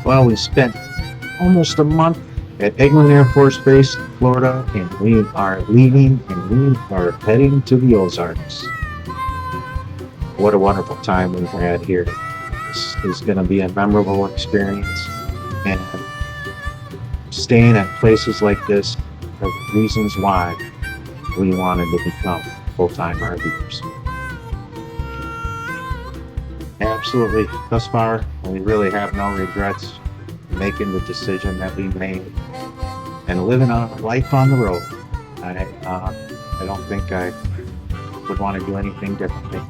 Well, we spent almost a month at Eglin Air Force Base, Florida, and we are leaving and we are heading to the Ozarks. What a wonderful time we've had here. This is going to be a memorable experience, and staying at places like this are the reasons why we wanted to become full-time RVers. Absolutely, thus far, we really have no regrets making the decision that we made and living a life on the road. I don't think I would want to do anything differently.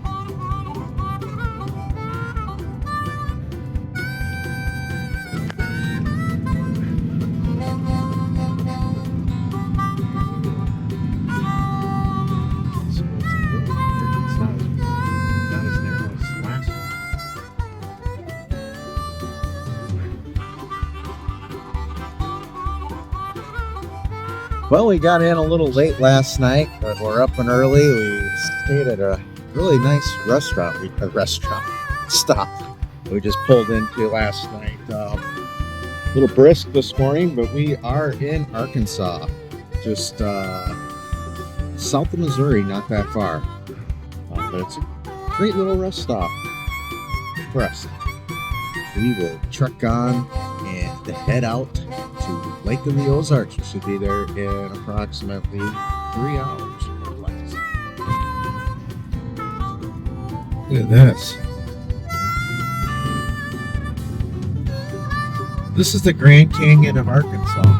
Well, we got in a little late last night, but we're up and early. We stayed at a really nice restaurant stop we just pulled into last night. A little brisk this morning, but we are in Arkansas, just south of Missouri, not that far. But it's a great little rest stop for us. We will truck on and head out to Lake of the Ozarks. We should be there in approximately 3 hours or less. Look at this. This is the Grand Canyon of Arkansas.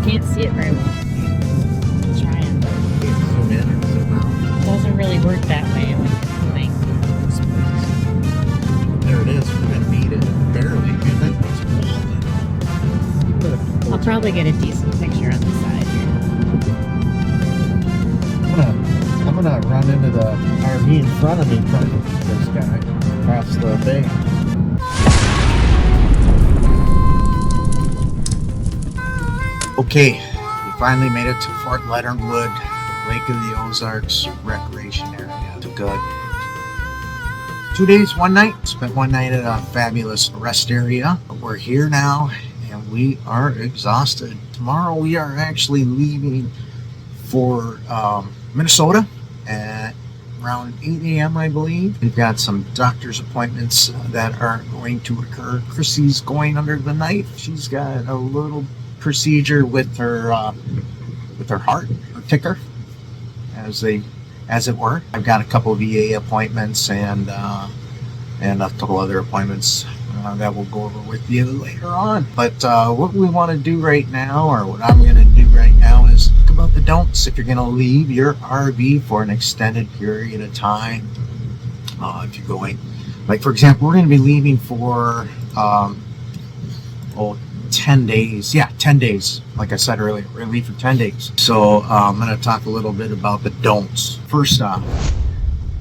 Can't see it very well. I'm trying. Zoom in and zoom out. It doesn't really work that way. I think. There it is. We're gonna need it barely. I'll probably get a decent picture on the side here. I'm gonna run into the RV in front of me, trying to get this guy past the thing. Okay, we finally made it to Fort Leonard Wood, Lake of the Ozarks Recreation Area. Took 2 days, 1 night. Spent 1 night at a fabulous rest area. But we're here now, and we are exhausted. Tomorrow we are actually leaving for Minnesota at around 8 a.m. I believe. We've got some doctor's appointments that are going to occur. Chrissy's going under the knife. She's got a little procedure with her heart, her ticker, as it were. I've got a couple of VA appointments and a couple other appointments that we'll go over with you later on. But what we want to do right now, or what I'm going to do right now, is talk about the don'ts if you're going to leave your RV for an extended period of time. If you're going, like for example, we're going to be leaving for 10 days. Yeah, 10 days. Like I said earlier, we're going to leave for 10 days. So I'm going to talk a little bit about the don'ts. First off,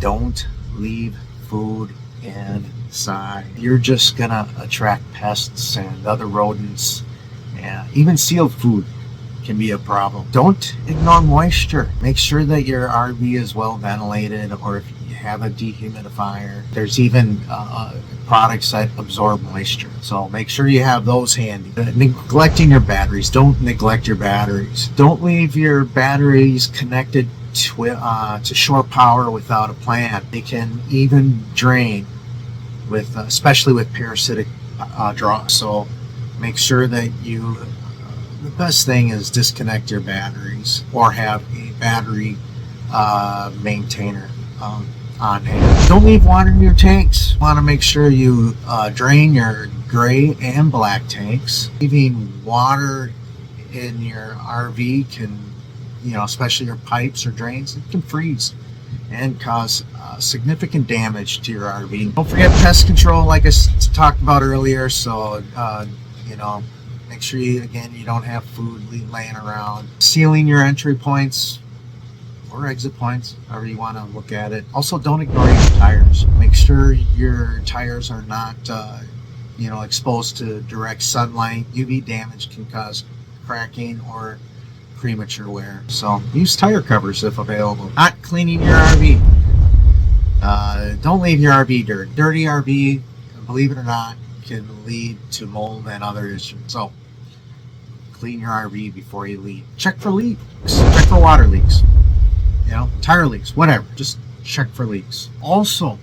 don't leave food inside. You're just going to attract pests and other rodents. And even sealed food can be a problem. Don't ignore moisture. Make sure that your RV is well ventilated, or if you have a dehumidifier. There's even products that absorb moisture, so make sure you have those handy. Neglecting your batteries. Don't neglect your batteries. Don't leave your batteries connected to shore power without a plan. They can even drain, especially with parasitic draw. So make sure that the best thing is disconnect your batteries or have a battery maintainer on hand. Don't leave water in your tanks. Want to make sure you drain your gray and black tanks. Leaving water in your RV can, especially your pipes or drains, it can freeze and cause significant damage to your RV. Don't forget pest control, like I talked about earlier. So make sure you don't have food laying around. Sealing your entry points or exit points, however you want to look at it. Also, don't ignore your tires. Make sure your tires are not, exposed to direct sunlight. UV damage can cause cracking or premature wear. So use tire covers if available. Not cleaning your RV. Don't leave your RV dirty. Dirty RV, believe it or not, can lead to mold and other issues. So clean your RV before you leave. Check for leaks. Check for water leaks. Tire leaks, whatever. Just check for leaks. Also,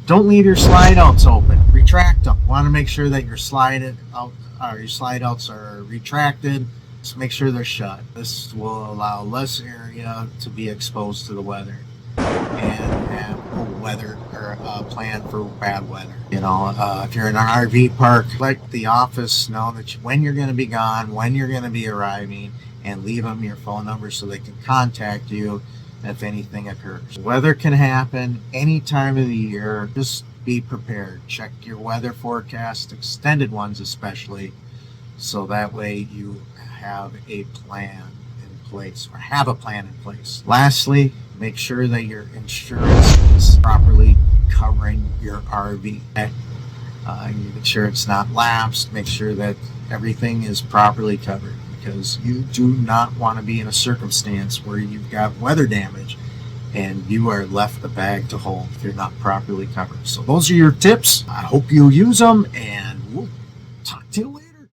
don't leave your slide outs open. Retract them. Want to make sure that your slide outs are retracted. Just make sure they're shut. This will allow less area to be exposed to the weather and have a weather or a plan for bad weather. If you're in an RV park, let the office know that when you're going to be gone, when you're going to be arriving, and leave them your phone number so they can contact you if anything occurs. Weather can happen any time of the year. Just be prepared. Check your weather forecast, extended ones especially, so that way you have a plan in place or have a plan in place. Lastly, make sure that your insurance is properly covering your RV. Make sure it's not lapsed. Make sure that everything is properly covered, because you do not want to be in a circumstance where you've got weather damage and you are left the bag to hold if you're not properly covered. So those are your tips. I hope you'll use them, and we'll talk to you later.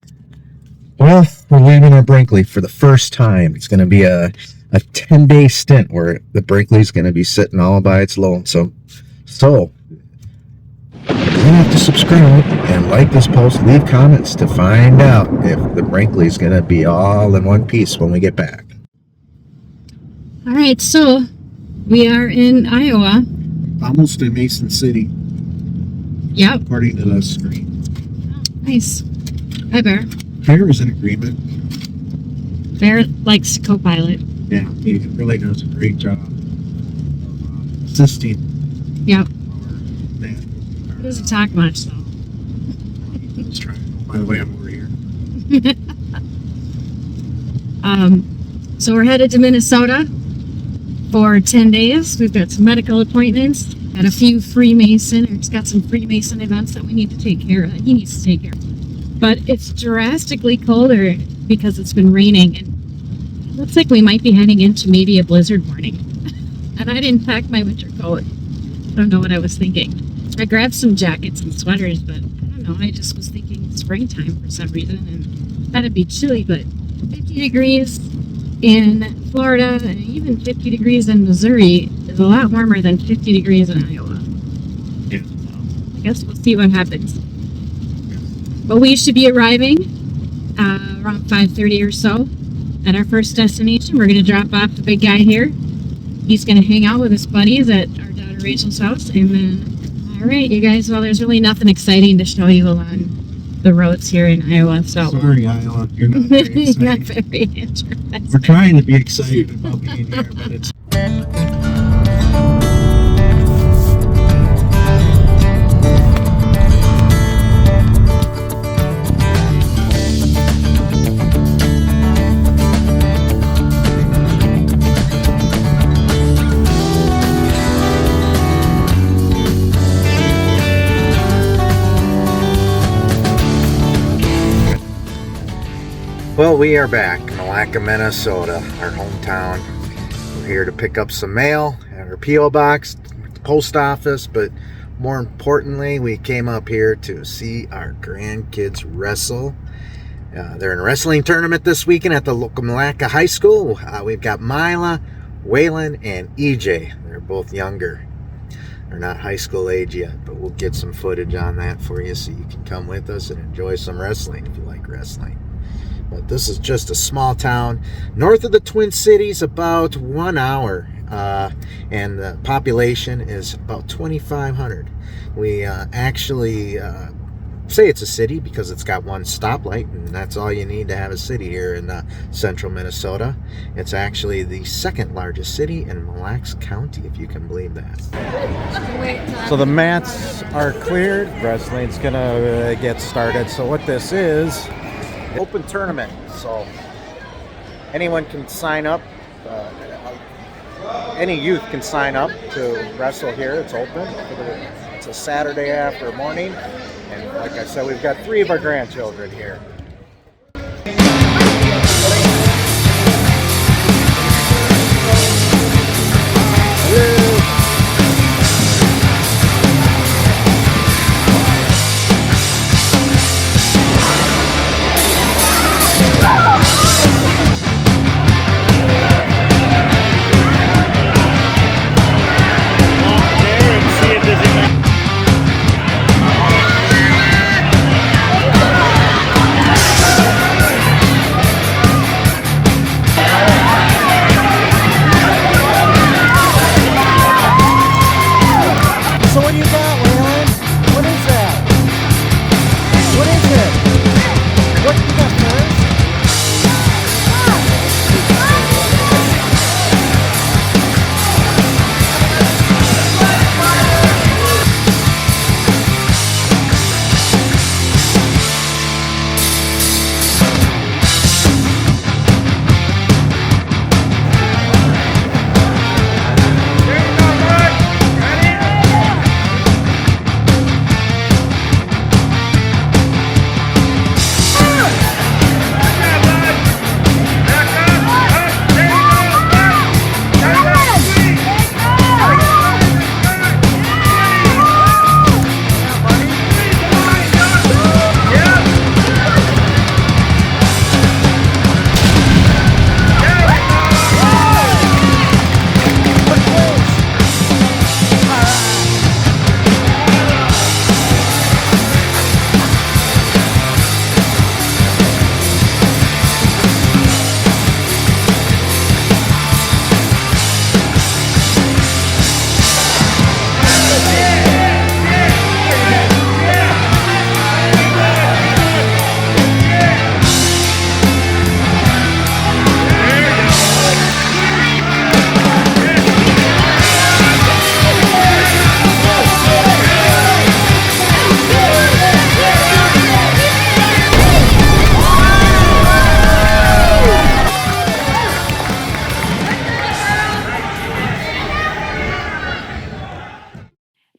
Well, we're leaving our Brinkley for the first time. It's going to be a 10-day stint where the Brinkley's going to be sitting all by its lonesome. So you have to subscribe and like this post, leave comments to find out if the Brinkley's going to be all in one piece when we get back. All right, so we are in Iowa. Almost in Mason City. Yep. According to the screen. Nice. Hi, Bear. Bear is in agreement. Bear likes to co-pilot. Yeah, he really does a great job of assisting. Yep. Our dad. He doesn't talk much, though. Let's try it. By the way, I'm over here. So we're headed to Minnesota for 10 days. We've got some medical appointments and a few Freemason, or it's got some Freemason events that we need to take care of, that he needs to take care of. But it's drastically colder because it's been raining, and it looks like we might be heading into maybe a blizzard warning. And I didn't pack my winter coat. I don't know what I was thinking. I grabbed some jackets and sweaters, but I don't know, I just was thinking springtime for some reason, and that'd be chilly, but 50 degrees in Florida and even 50 degrees in Missouri is a lot warmer than 50 degrees in Iowa. Yeah. So I guess we'll see what happens. But we should be arriving around 5:30 or so at our first destination. We're going to drop off the big guy here. He's going to hang out with his buddies at our daughter Rachel's house, and then, all right, you guys, well, there's really nothing exciting to show you along the roads here in Iowa, so. Sorry, Iowa, you're not very excited. Not very interesting. We're trying to be excited about being here, but it's... Well, we are back, Milaca, Minnesota, our hometown. We're here to pick up some mail at our P.O. box, the post office, but more importantly, we came up here to see our grandkids wrestle. They're in a wrestling tournament this weekend at the local Milaca High School. We've got Mila, Waylon, and EJ. They're both younger. They're not high school age yet, but we'll get some footage on that for you so you can come with us and enjoy some wrestling if you like wrestling. But this is just a small town north of the Twin Cities, about 1 hour, and the population is about 2,500. We actually say it's a city because it's got one stoplight, and that's all you need to have a city here in central Minnesota. It's actually the second largest city in Mille Lacs County, if you can believe that. So the mats are cleared. Wrestling's gonna get started. So what this is, open tournament, so anyone can sign up. any youth can sign up to wrestle here. It's open. It's a Saturday after morning. And like I said, we've got 3 of our grandchildren here. So what do you got, Waylon? What is that? What is it? What you got first?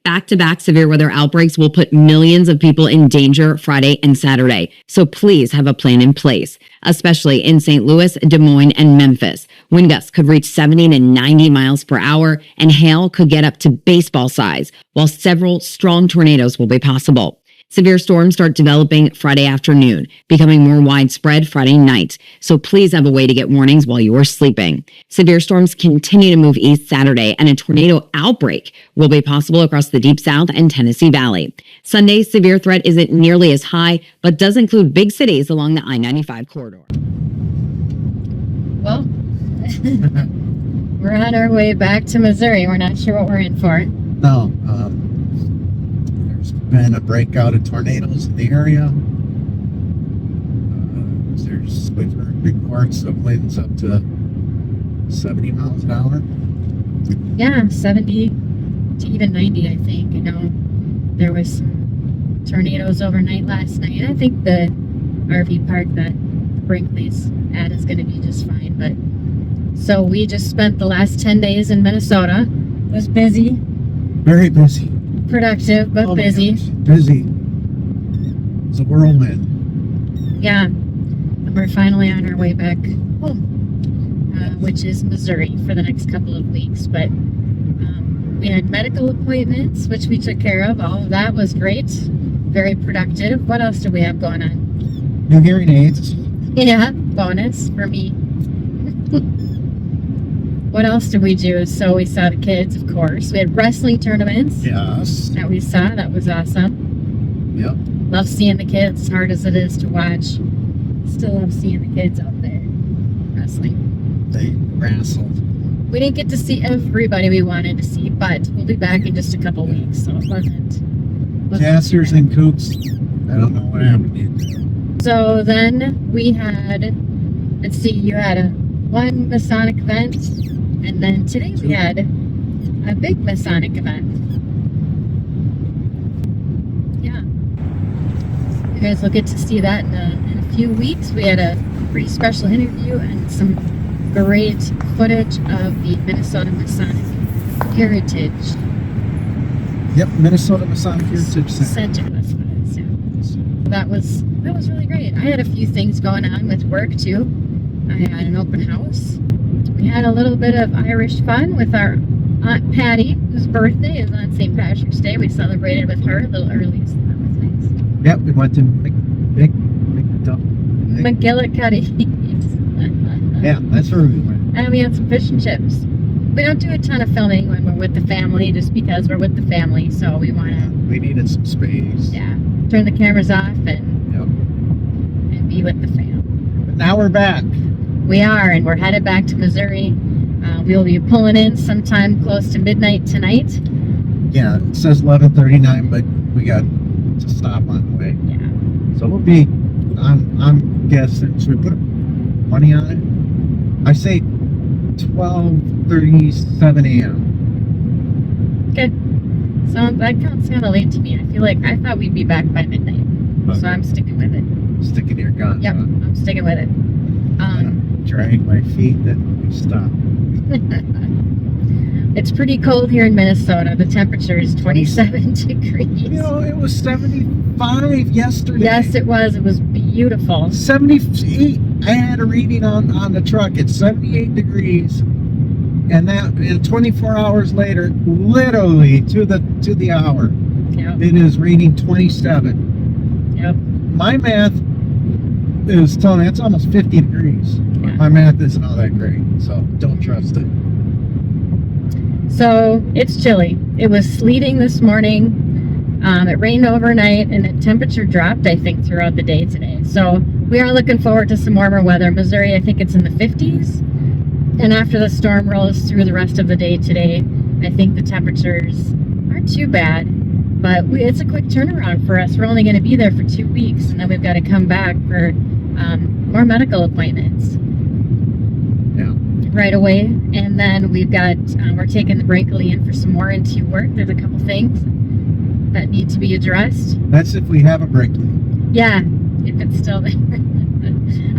Back-to-back severe weather outbreaks will put millions of people in danger Friday and Saturday. So please have a plan in place, especially in St. Louis, Des Moines, and Memphis. Wind gusts could reach 70 to 90 miles per hour, and hail could get up to baseball size, while several strong tornadoes will be possible. Severe storms start developing Friday afternoon, becoming more widespread Friday night. So please have a way to get warnings while you are sleeping. Severe storms continue to move east Saturday, and a tornado outbreak will be possible across the Deep South and Tennessee Valley. Sunday's severe threat isn't nearly as high, but does include big cities along the I-95 corridor. Well, we're on our way back to Missouri. We're not sure what we're in for. No, there's been a breakout of tornadoes in the area. We've heard reports of winds up to 70 miles an hour. Yeah, 70 to even 90, I think. You know, there was some tornadoes overnight last night. I think the RV park that Brinkley's at is going to be just fine. But so we just spent the last 10 days in Minnesota. It was busy. Very busy. Productive, but busy. Busy. It was a whirlwind. Yeah. And we're finally on our way back home, which is Missouri for the next couple of weeks. But we had medical appointments, which we took care of. All of that was great. Very productive. What else do we have going on? New hearing aids. Yeah, bonus for me. What else did we do? So we saw the kids, of course. We had wrestling tournaments. Yes. That we saw. That was awesome. Yep. Love seeing the kids, as hard as it is to watch. Still love seeing the kids out there wrestling. They wrestled. We didn't get to see everybody we wanted to see, but we'll be back in just a couple weeks, so it wasn't Casters and Coops. I don't know what happened to you. So then we had, let's see, you had one Masonic event, and then today we had a big Masonic event. Yeah. You guys will get to see that in a few weeks. We had a pretty special interview and some great footage of the Minnesota Masonic Heritage Yep, Minnesota Masonic Heritage Center. Center. That's what it is. Yeah. That was really great. I had a few things going on with work too. I had an open house. We had a little bit of Irish fun with our Aunt Patty, whose birthday is on St. Patrick's Day. We celebrated with her a little early, so that was nice. Yep, we went to McGillicuddy. Yeah, that's where we went. And we had some fish and chips. We don't do a ton of filming when we're with the family, just because we're with the family, so we want to, We needed some space. turn the cameras off and Yep. be with the fam. But now we're back. We are, and we're headed back to Missouri. We'll be pulling in sometime close to midnight tonight. Yeah, it says 11:39, but we got to stop on the way. Yeah. So we'll be, I'm guessing, should we put money on it? I say 12:37 a.m. Good. So that sounds kind of late to me. I thought we'd be back by midnight. So I'm sticking with it. Sticking to your guns. Yep, Huh? I'm sticking with it. Drag my feet, then we stop. It's pretty cold here in Minnesota. The temperature is 27 degrees. You know, it was 75 yesterday. Yes, it was. It was beautiful. 78. I had a reading on the truck. It's 78 degrees, and 24 hours later, literally to the hour, Yep. it is reading 27. Yep. My math is telling me it's almost 50 degrees. Yeah. My math isn't all that great, so don't trust it. So it's chilly. It was sleeting this morning. It rained overnight, and the temperature dropped, I think, throughout the day today. So we are looking forward to some warmer weather. Missouri, I think it's in the 50s. And after the storm rolls through the rest of the day today, I think the temperatures aren't too bad. But it's a quick turnaround for us. We're only going to be there for 2 weeks, and then we've got to come back for more medical appointments. Yeah. Right away, and then we're taking the Brinkley in for some warranty work. There's a couple things that need to be addressed. That's if we have a Brinkley. Yeah, if it's still there.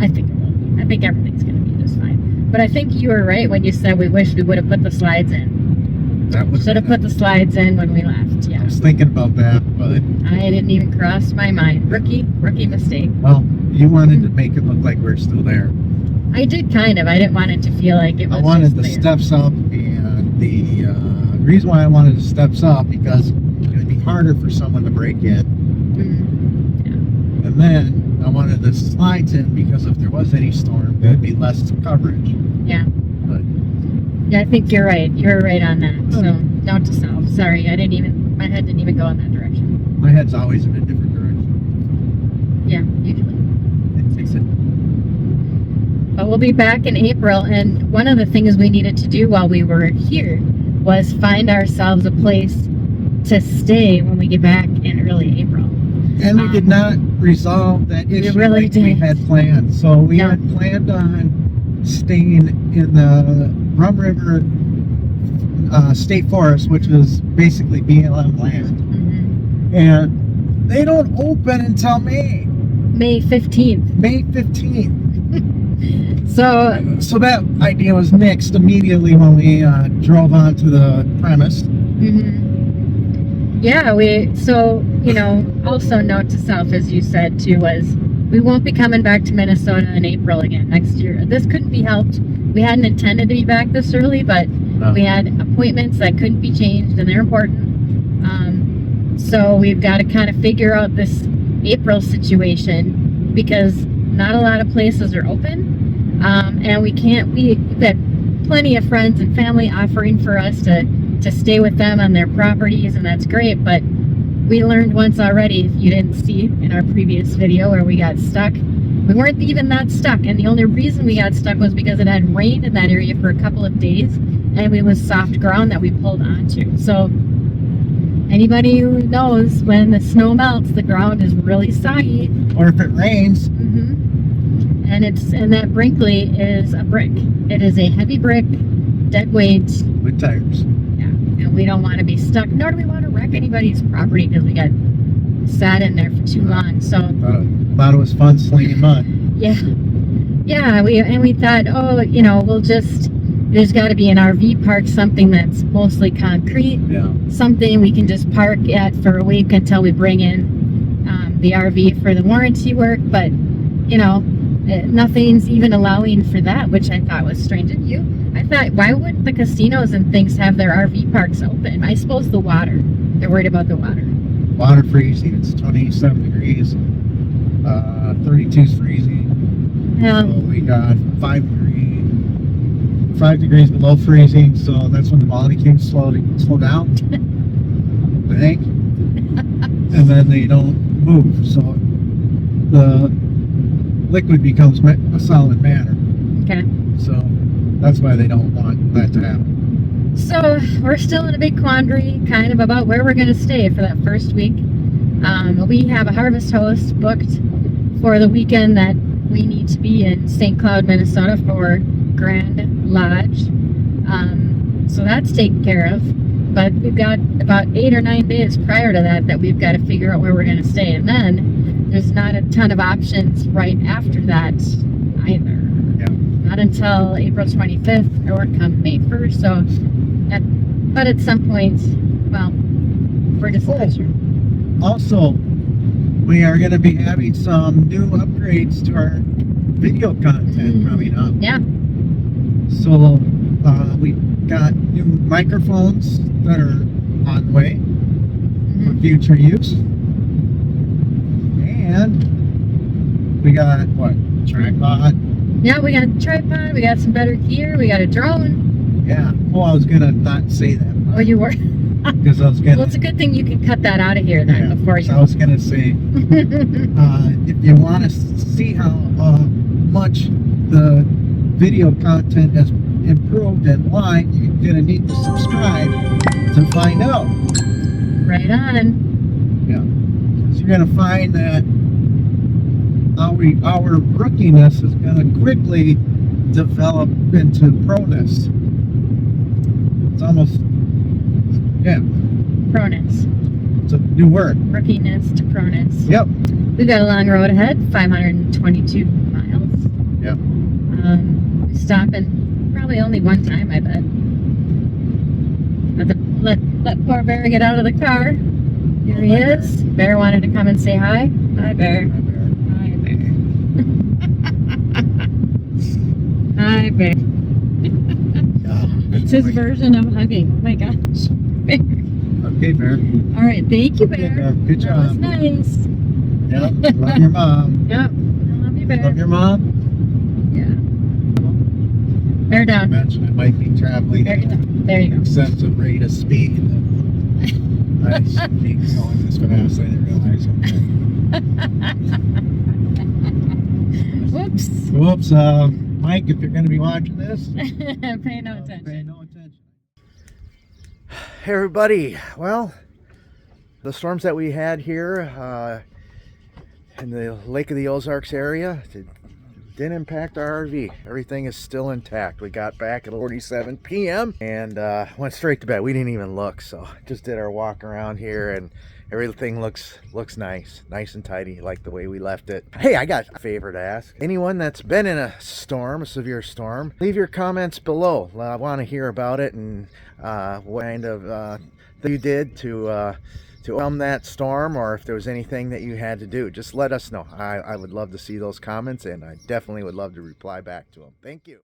I think it will be. I think everything's going to be just fine. But I think you were right when you said we wish we would have put the slides in. That was Should have put the slides in when we left. I Yeah, was thinking about that, but I didn't even cross my mind. Rookie mistake. well, you wanted to make it look like we're still there. I did kind of. I didn't want it to feel like it was. I wanted just the there. steps up, and the reason why I wanted the steps up because it would be harder for someone to break in, Mm, and then I wanted the slides in because if there was any storm, there'd be less coverage. yeah. But Yeah, I think you're right. You're right on that. So, note to self. Sorry, my head didn't even go in that direction. my head's always in a different direction. Yeah, usually. Fix it. But we'll be back in April, and one of the things we needed to do while we were here was find ourselves a place to stay when we get back in early April. And we did not resolve that issue really like we didn't. had planned. So we No. had planned on staying in the Rum River State Forest, which is basically BLM land. Mhm. And they don't open until May May 15th. 15th. So, So that idea was nixed immediately when we drove onto the premise. mhm. Yeah, also note to self, as you said too, was we won't be coming back to Minnesota in April again next year. This couldn't be helped. We hadn't intended to be back this early, but No. we had appointments that couldn't be changed, and they're important. So we've got to kind of figure out this April situation because not a lot of places are open, and we've got plenty of friends and family offering for us to stay with them on their properties, and that's great, but we learned once already, if you didn't see in our previous video where we got stuck, we weren't even that stuck, and the only reason we got stuck was because it had rained in that area for a couple of days, and it was soft ground that we pulled onto. So anybody who knows, when the snow melts, the ground is really soggy. Or if it rains, And that Brinkley is a brick. It is a heavy brick, dead weight. with tires. Yeah, and we don't want to be stuck, nor do we want to wreck anybody's property because we got sat in there for too long. So Thought it was fun slinging mud. yeah, Yeah, we thought, oh, there's got to be an RV park, something that's mostly concrete, Yeah. something we can just park at for a week until we bring in the RV for the warranty work. But nothing's even allowing for that, which I thought was strange. I thought, why wouldn't the casinos and things have their RV parks open? I suppose the water. They're worried about the water. Water freezing. It's 27 degrees. 32 is freezing. So we got 5 degrees below freezing. So that's when the molecules slow down. I think. And then they don't move. So the liquid becomes a solid matter. Okay. So that's why they don't want that to happen. So we're still in a big quandary, kind of about where we're going to stay for that first week. We have a harvest host booked for the weekend that we need to be in St. Cloud, Minnesota for Grand Lodge. So that's taken care of. But we've got about 8 or 9 days prior to that we've got to figure out where we're going to stay. And then there's not a ton of options right after that either. Yeah. Not until April 25th or come May 1st. But at some point, well, we're just not sure. Also, we are going to be having some new upgrades to our video content coming up. Yeah. So we got new microphones that are on the way for future use. And we got, tripod? Yeah, we got a tripod, we got some better gear, we got a drone. Yeah. Oh, I was going to not say that. Oh, you were? Because I was going to... Well, it's a good thing you can cut that out of here then before you... I was going to say, if you want to see how much the video content has improved and why, you're going to need to subscribe to find out. Right on. Yeah. So you're going to find that our rookiness is going to quickly develop into proness. It's almost, Proness. it's a new word. Rookiness to proness. Yep. We've got a long road ahead, 522 miles. Yep. We stop in probably only one time, I bet. Let poor Bear get out of the car. Here he is. Bear wanted to come and say hi. Hi, Bear. Hi, Bear. Hi, Bear. It's his version of hugging. Oh my gosh. Bear. Okay, Bear. All right, thank you, Bear. Okay, Bear. Good That was job. nice. Yep. Love your mom. Yep. I love you, Bear. Love your mom. Yeah. Bear down. Imagine I might be traveling There you at go. There you an go. excessive rate of speed. I just keep going this fast. I didn't realize it. Whoops. Whoops. Mike, if you're going to be watching this, Pay no attention. pay no attention. Hey, everybody. Well, the storms that we had here in the Lake of the Ozarks area didn't impact our RV. Everything is still intact. We got back at 47 p.m. and went straight to bed. We didn't even look, so just did our walk around here, and everything looks nice and tidy, like the way we left it. Hey, I got a favor to ask. Anyone that's been in a storm, a severe storm, leave your comments below. I want to hear about it and what kind of thing you did to that storm, or if there was anything that you had to do. Just let us know. I would love to see those comments, and I definitely would love to reply back to them. Thank you.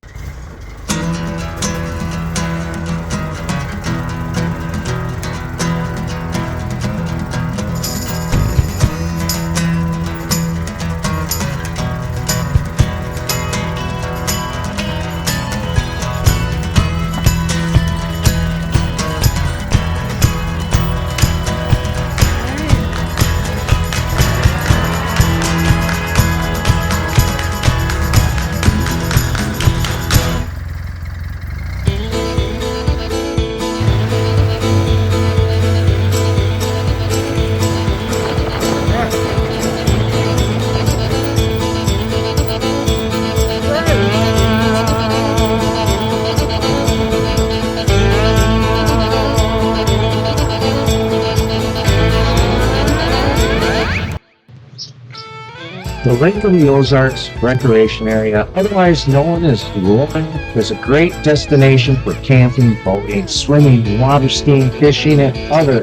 The Lake of the Ozarks Recreation Area, otherwise known as LORA, is a great destination for camping, boating, swimming, water skiing, fishing, and other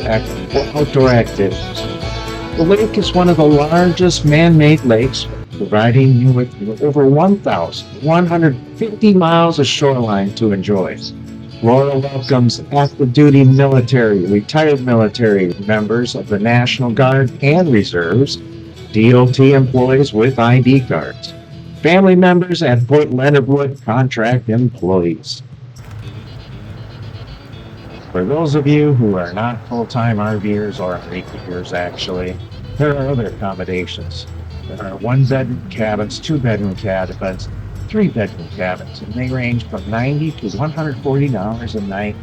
outdoor activities. The lake is one of the largest man-made lakes, providing you with over 1,150 miles of shoreline to enjoy. LORA welcomes active duty military, retired military members of the National Guard and Reserves, DOT employees with ID cards, family members, and Port Leonard Wood contract employees. For those of you who are not full-time RVers or RVers actually, there are other accommodations. There are one-bedroom cabins, two-bedroom cabins, three-bedroom cabins, and they range from $90 to $140 a night.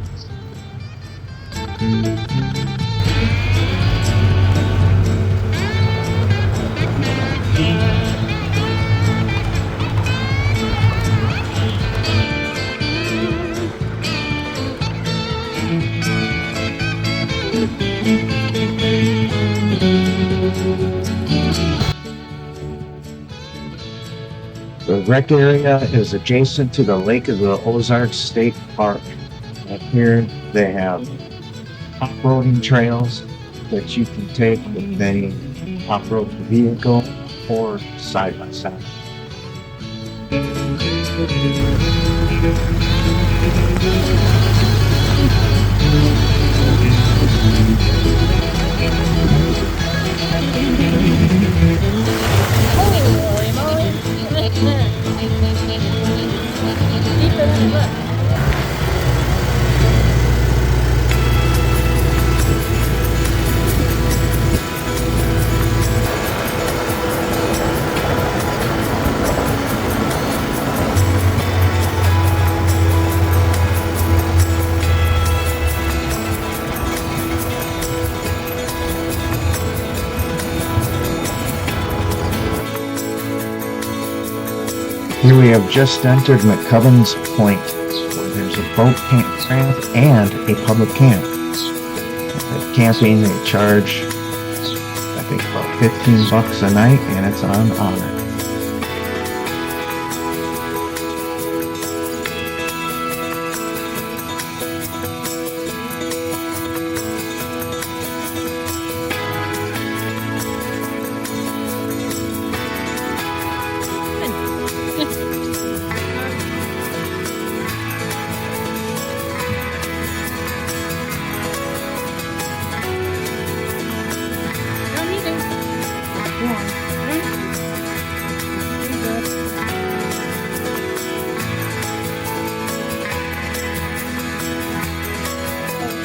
The rec area is adjacent to the Lake of the Ozarks State Park. And here they have off-roading trails that you can take with any off-road vehicle or side-by-side. Holy moly! Deeper than it looks. Here we have just entered McCubbin's Point, where there's a boat campground and a public camp. At camping, they charge, I think, about $15 a night, and it's on honor.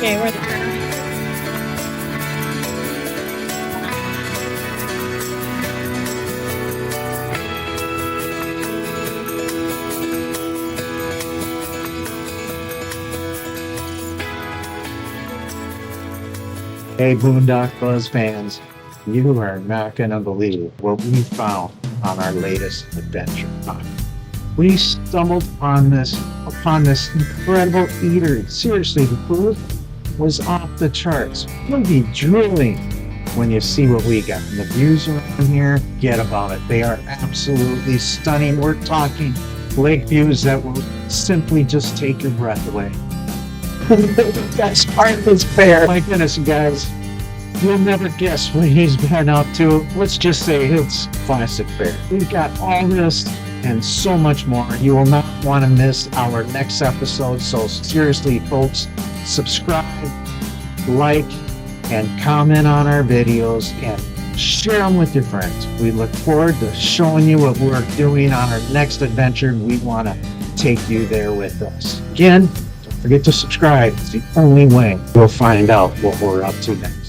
Okay, where the turn? Hey, Boondock Buzz fans, you are not going to believe what we found on our latest adventure. We stumbled upon this incredible eatery. Seriously, the food was off the charts. You'll be drooling when you see what we got. And the views around here, forget about it. They are absolutely stunning. We're talking lake views that will simply just take your breath away. The best part of this fair, my goodness, guys, you'll never guess what he's been up to. Let's just say it's classic fare. We've got all this and so much more. You will not want to miss our next episode. So seriously, folks, subscribe, like, and comment on our videos and share them with your friends. We look forward to showing you what we're doing on our next adventure. We want to take you there with us. Again, don't forget to subscribe. It's the only way you'll find out what we're up to next.